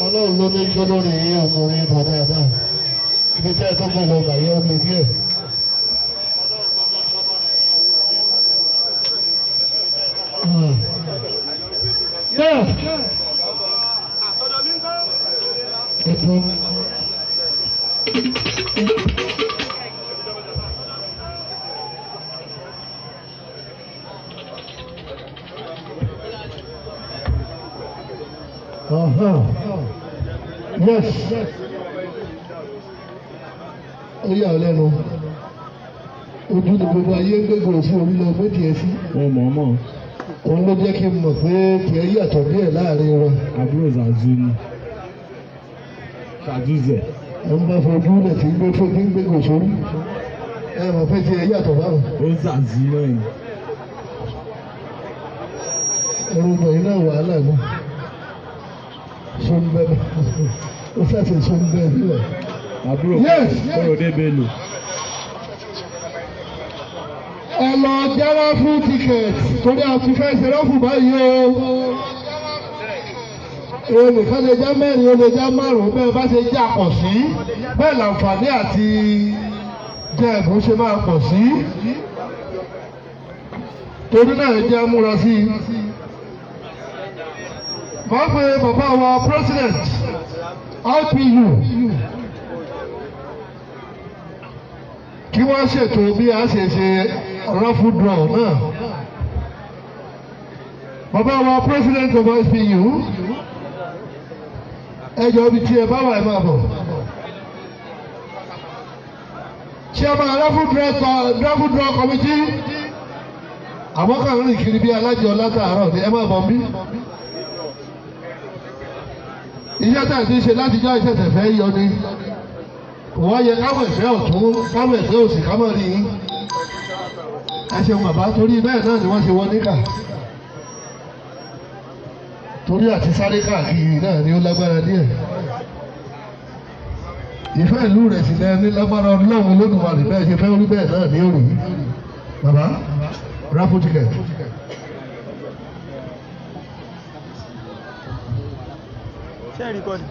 Ọlọ́run ló ní gbólórí yìí ọkùnrin bọ̀ dáadáa ibi tẹ́ ẹ tó gbé lọ gbà yẹ ọmọ díẹ̀. Yes. Yes. Ó yà ọ́ lẹ́nu. Ojú ni gbogbo ayé ń gbégbó sí orílẹ̀ méjì ẹ̀ sí. Mọ̀. Òun ló jẹ́ kí n mọ̀ pé tiẹ̀ yàtọ̀ díẹ̀ láàrin wọn. Àbúrò Zazu ni. Ṣàdúzẹ̀. Ẹ ń bá fojú rẹ̀ tí ń gbégbó sórí. Ẹ mọ̀ pé tiẹ̀ yàtọ̀ báwọn. Ó Zazu náà ni. Orúkọ yìí náà wàhálà ni. Sọ́nbẹ́ ó ṣàṣẹ sọ́nbẹ́ nílẹ̀. Àbúrò Kọ́rọ̀dé Bello. Ẹ lọ jáwá fún tíkẹ̀tì torí a ti fẹ́ ṣe rọ́fù báyìí o. Olùkọ́ lè já mẹ́rin, ó lè já márùn-ún bẹ́ẹ̀ bá ṣe já pọ̀ sí. Bẹ́ẹ̀ làǹfààní àti jẹ́ ẹ̀bùn ṣe máa pọ̀ sí. Torí náà jẹ́ múra sí i. Máa pe bàbá wa president IPU kí wọ́n ṣètò bí a ṣe ṣe raffle draw náà. Bàbá wa president of IPU ẹjọ́ ibi tí ẹ bá wà ẹ máa bọ̀. Chairman raffle draw committee àwọn kan rìn kiri bí alájọ látàárọ̀ ni ẹ máa bọ̀ bí. Iṣẹ́ tá à ti ṣe látijọ́ ìṣẹ̀ṣẹ̀ fẹ́ yọ ni kò wá yẹ káwọn ẹ̀fẹ́ ọ̀tún káwọn ẹ̀fẹ́ òsì káwọn rí yín. Ẹ ṣeun bàbá torí bẹ́ẹ̀ náà ni wọ́n ṣe wọ́n níkà. Torí àti sáré káàkiri náà ni ó lágbára díẹ̀. Ìfẹ́ ìlú rẹ̀ sì lẹ́ ní lágbára Ọlọ́run Olódùmarè bẹ́ẹ̀ ṣe fẹ́ orí bẹ́ẹ̀ náà ni ó rí. Bàbá raffle ticket. Ṣé ẹ̀rí kọ́ ni?